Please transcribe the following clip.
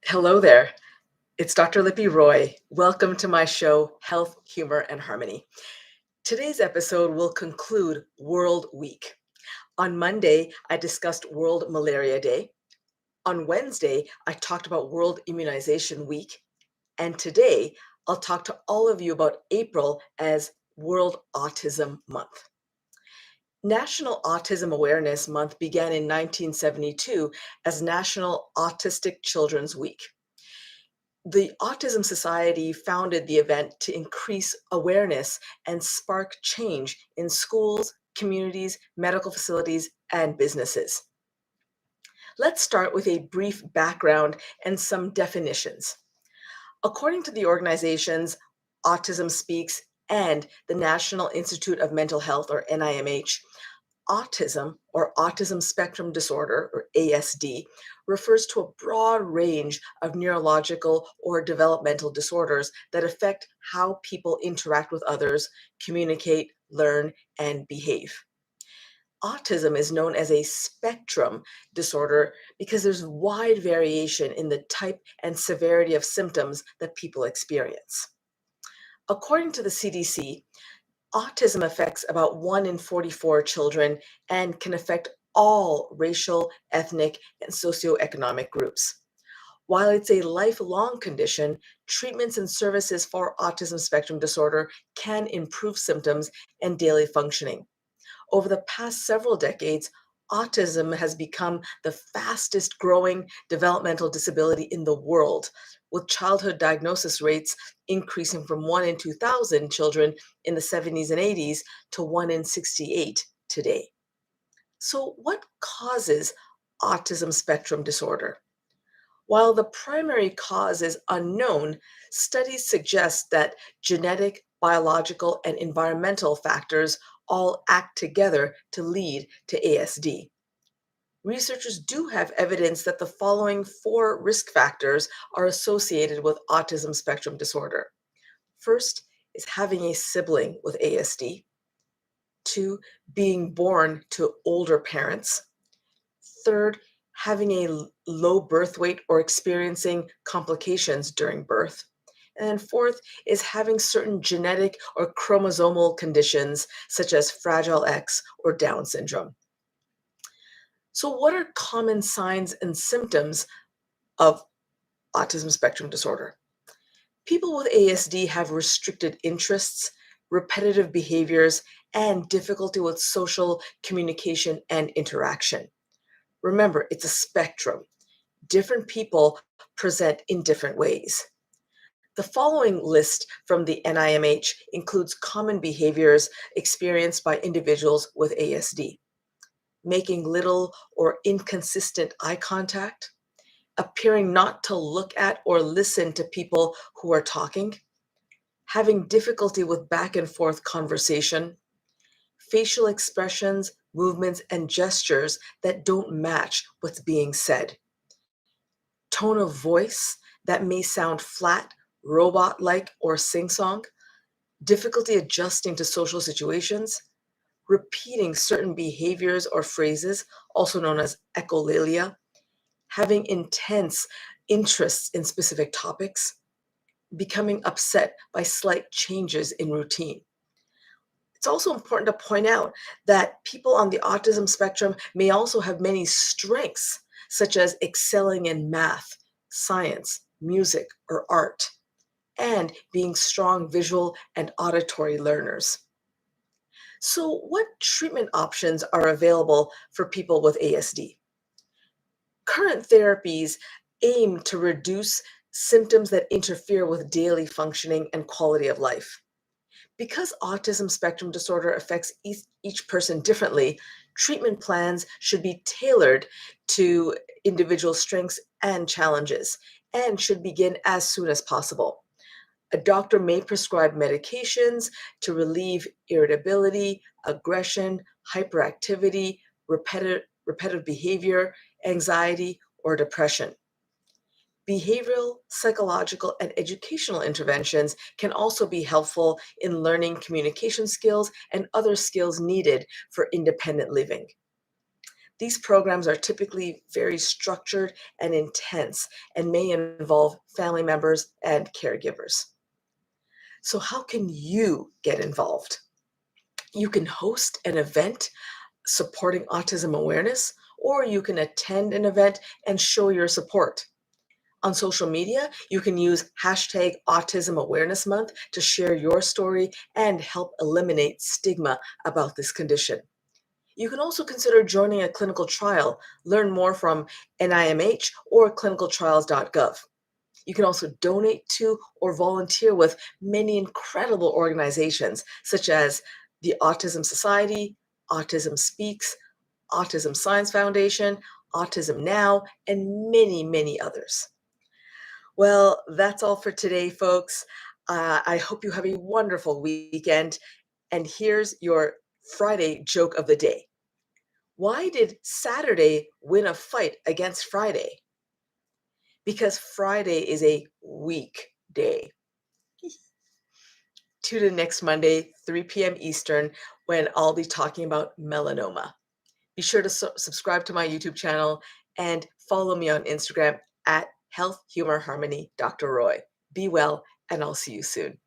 Hello there. It's Dr. Lipi Roy. Welcome to my show, Health, Humor, and Harmony. Today's episode will conclude World Week. On Monday, I discussed World Malaria Day. On Wednesday, I talked about World Immunization Week. And today, I'll talk to all of you about April as World Autism Month. National Autism Awareness Month began in 1972 as National Autistic Children's Week. The Autism Society founded the event to increase awareness and spark change in schools, communities, medical facilities, and businesses. Let's start with a brief background and some definitions. According to the organizations Autism Speaks and the National Institute of Mental Health, or NIMH, autism, or autism spectrum disorder, or ASD, refers to a broad range of neurological or developmental disorders that affect how people interact with others, communicate, learn, and behave. Autism is known as a spectrum disorder because there's wide variation in the type and severity of symptoms that people experience. According to the CDC, autism affects about 1 in 44 children and can affect all racial, ethnic, and socioeconomic groups. While it's a lifelong condition, treatments and services for autism spectrum disorder can improve symptoms and daily functioning. Over the past several decades, autism has become the fastest growing developmental disability in the world, with childhood diagnosis rates increasing from 1 in 2,000 children in the 70s and 80s to 1 in 68 today. So, what causes autism spectrum disorder? While the primary cause is unknown, studies suggest that genetic, biological, and environmental factors all act together to lead to ASD. Researchers do have evidence that the following 4 risk factors are associated with autism spectrum disorder. First is having a sibling with ASD. 2, being born to older parents. Third, having a low birth weight or experiencing complications during birth. And then fourth is having certain genetic or chromosomal conditions such as Fragile X or Down syndrome. So what are common signs and symptoms of autism spectrum disorder? People with ASD have restricted interests, repetitive behaviors, and difficulty with social communication and interaction. Remember, it's a spectrum. Different people present in different ways. The following list from the NIMH includes common behaviors experienced by individuals with ASD. Making little or inconsistent eye contact, appearing not to look at or listen to people who are talking, having difficulty with back and forth conversation, facial expressions, movements, and gestures that don't match what's being said, tone of voice that may sound flat, robot-like, or sing-song, difficulty adjusting to social situations, repeating certain behaviors or phrases, also known as echolalia, having intense interests in specific topics, becoming upset by slight changes in routine. It's also important to point out that people on the autism spectrum may also have many strengths, such as excelling in math, science, music, or art, and being strong visual and auditory learners. So, what treatment options are available for people with ASD? Current therapies aim to reduce symptoms that interfere with daily functioning and quality of life. Because autism spectrum disorder affects each person differently, treatment plans should be tailored to individual strengths and challenges and should begin as soon as possible. A doctor may prescribe medications to relieve irritability, aggression, hyperactivity, repetitive behavior, anxiety, or depression. Behavioral, psychological, and educational interventions can also be helpful in learning communication skills and other skills needed for independent living. These programs are typically very structured and intense and may involve family members and caregivers. So, how can you get involved? You can host an event supporting autism awareness, or you can attend an event and show your support. On social media, you can use hashtag Autism Awareness Month to share your story and help eliminate stigma about this condition. You can also consider joining a clinical trial. Learn more from NIMH or clinicaltrials.gov. You can also donate to or volunteer with many incredible organizations such as the Autism Society, Autism Speaks, Autism Science Foundation, Autism Now, and many, many others. Well, that's all for today, folks. I hope you have a wonderful weekend. And here's your Friday joke of the day. Why did Saturday win a fight against Friday? Because Friday is a weekday. Tune in next Monday, 3 p.m. Eastern, when I'll be talking about melanoma. Be sure to subscribe to my YouTube channel and follow me on Instagram at Health Humor Harmony Dr. Roy. Be well, and I'll see you soon.